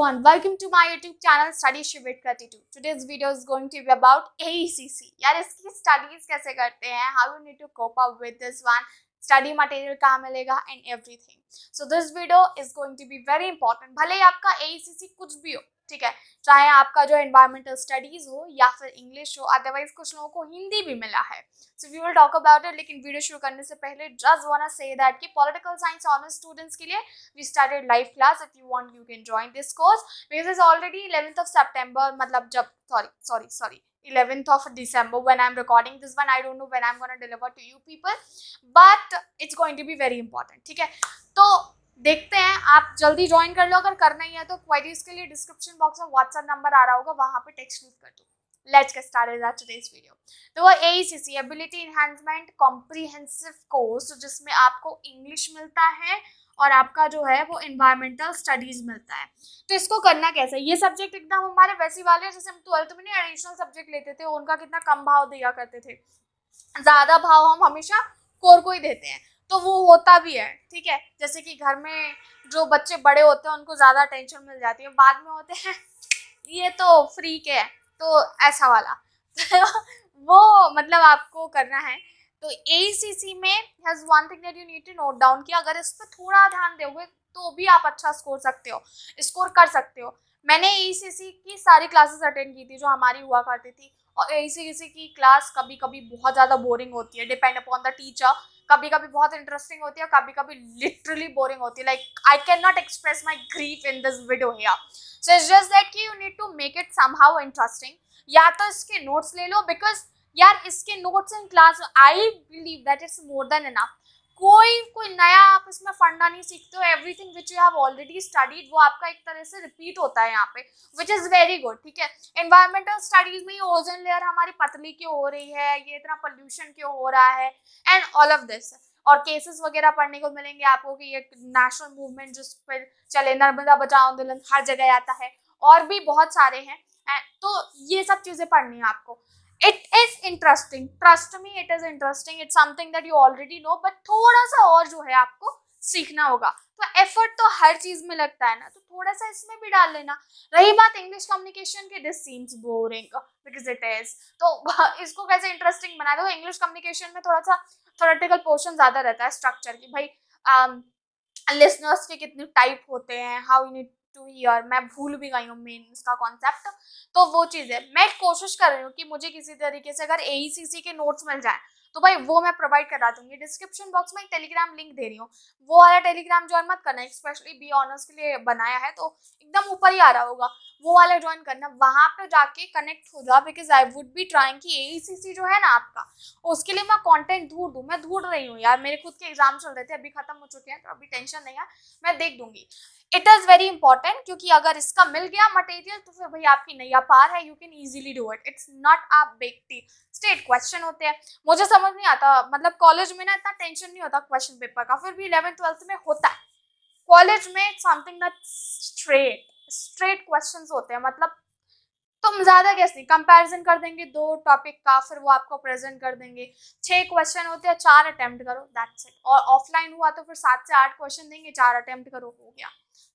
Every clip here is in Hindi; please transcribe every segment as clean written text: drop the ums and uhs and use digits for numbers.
everyone, welcome to my YouTube channel Studyship with Krati. Today's video is going to be about AECC. यार इसकी studies कैसे करते हैं, how you need to cope up with this one, study material कहाँ मिलेगा and everything. So this video is going to be very important. भले ही आपका AECC कुछ भी हो, ठीक है, चाहे आपका जो environmental studies हो या फिर English हो, otherwise कुछ लोगों को हिंदी भी मिला है. So we will talk about it. लेकिन वीडियो शुरू करने से पहले just wanna say that कि political science honors students के लिए we started live class. If you want, you can join this course because it's already 11th of September. मतलब जब sorry 11th of December when I'm recording this one. I don't know when I'm gonna deliver to you people, but it's going to be very important. ठीक है, तो देखते हैं. आप जल्दी ज्वाइन कर लो अगर करना ही है तो. क्वेरीज के लिए डिस्क्रिप्शन बॉक्स में व्हाट्सएप नंबर आ रहा होगा, वहां पे टेक्स्ट लीव कर दो. Let's get started at today's video. तो वो AECC Ability Enhancement Comprehensive Course, जिसमें आपको इंग्लिश मिलता है और आपका जो है वो एनवायरमेंटल स्टडीज मिलता है. तो इसको करना कैसे? ये सब्जेक्ट एकदम हमारे वैसे वाले हैं जैसे हम 12th में नहीं एडिशनल सब्जेक्ट लेते थे, उनका कितना कम भाव दिया करते थे. ज्यादा भाव हम हमेशा कोर को ही देते हैं, तो वो होता भी है. ठीक है, जैसे कि घर में जो बच्चे बड़े होते हैं उनको ज्यादा टेंशन मिल जाती है, बाद में होते हैं ये तो फ्री के है, तो ऐसा वाला वो मतलब आपको करना है. तो AECC में has one thing that you need to note down कि अगर इस पर थोड़ा ध्यान दोगे तो भी आप अच्छा स्कोर कर सकते हो. मैंने AECC की सारी क्लासेस अटेंड की थी जो हमारी हुआ करती थी, और AECC की क्लास कभी कभी बहुत ज़्यादा बोरिंग होती है, डिपेंड अपॉन द टीचर. कभी कभी बहुत इंटरेस्टिंग होती है, कभी कभी लिटरली बोरिंग होती है. Like I can not express my grief in this video here. So it's just that कि you need to make it somehow interesting. या तो इसके नोट्स ले लो, बिकॉज यार इसके notes in class I believe that it's more than enough. कोई नया आप इसमें फंडा नहीं सीखते हो. Everything which you have already studied वो आपका एक तरह से रिपीट होता है यहाँ पे, विच इज़ वेरी गुड. ठीक है, एनवायरमेंटल स्टडीज में ओजोन लेयर हमारी पतली क्यों हो रही है, ये इतना पोल्यूशन क्यों हो रहा है, एंड ऑल ऑफ दिस. और केसेस वगैरह पढ़ने को मिलेंगे आपको कि ये नेशनल मूवमेंट जिस पर चले, नर्मदा बचाओ आंदोलन हर जगह आता है, और भी बहुत सारे हैं. तो ये सब चीजें पढ़नी है आपको. It is interesting, trust me, it is interesting. It's something that you already know, but थोड़ा सा और जो है आपको सीखना होगा. तो एफर्ट तो हर चीज में लगता है ना, तो थोड़ा सा इसमें भी डाल लेना. रही बात इंग्लिश कम्युनिकेशन के, this seems boring because it is. तो इसको कैसे इंटरेस्टिंग बना दो. इंग्लिश कम्युनिकेशन में थोड़ा सा थ्योरेटिकल पोर्शन ज्यादा रहता है, स्ट्रक्चर की. भाई लिसनर्स के कितने टाइप होते हैं, how you need to hear, मैं भूल भी गई हूँ मेन इसका कॉन्सेप्ट. तो वो चीज़ है. मैं कोशिश कर रही हूँ कि मुझे किसी तरीके से अगर AECC के नोट्स मिल जाए तो भाई वो मैं प्रोवाइड करा दूंगी. डिस्क्रिप्शन बॉक्स में एक टेलीग्राम लिंक दे रही हूँ, वो वाला टेलीग्राम ज्वाइन मत करना. स्पेशली बी ऑनर्स के लिए बनाया है, तो एकदम ऊपर ही आ रहा होगा, वो वाला ज्वाइन करना. वहां पे जाके कनेक्ट हो जाओ, because I would be trying कि AECC जो है ना आपका, उसके लिए मैं कंटेंट ढूंढ रही हूँ यार. मेरे खुद के एग्जाम चल रहे थे, अभी खत्म हो चुके हैं, तो अभी टेंशन नहीं है, मैं देख दूंगी. इट इज़ वेरी इंपॉर्टेंट, क्योंकि अगर इसका मिल गया मटेरियल तो फिर भाई आपकी नैया पार है. You can easily do it. It's not a big deal. State question होते हैं, मुझे समझ नहीं आता. मतलब कॉलेज में ना इतना टेंशन नहीं होता क्वेश्चन पेपर का, फिर भी 11th-12th में होता है. कॉलेज में समथिंग दैट स्ट्रेट क्वेश्चंस होते हैं. मतलब तुम ज्यादा गेस नहीं, कंपैरिजन कर देंगे 2 टॉपिक का, फिर वो आपको प्रेजेंट कर देंगे. 6 क्वेश्चन होते हैं, 4 अटेम्प्ट करो, दैट्स इट. और ऑफलाइन हुआ तो फिर 7 से 8 क्वेश्चन देंगे, 4 अटेम्प्ट करो, हो गया.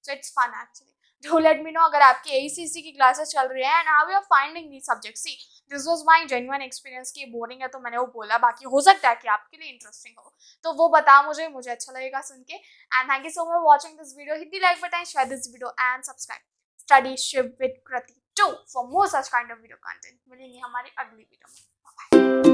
So it's fun actually. Do let me know अगर आपकी AECC की क्लासेस चल रही है and how you are finding the subject. See this was my genuine experience कि बोरिंग है तो मैंने वो बोला, बाकी हो सकता है कि आपके लिए इंटरेस्टिंग हो, तो वो बताओ मुझे अच्छा लगेगा सुन के. And thank you so much watching this video. Hit the like button, share this video and subscribe. Studyship with Krati 2 for more such kind of video content. मिलेंगे हमारी अगली वीडियो में.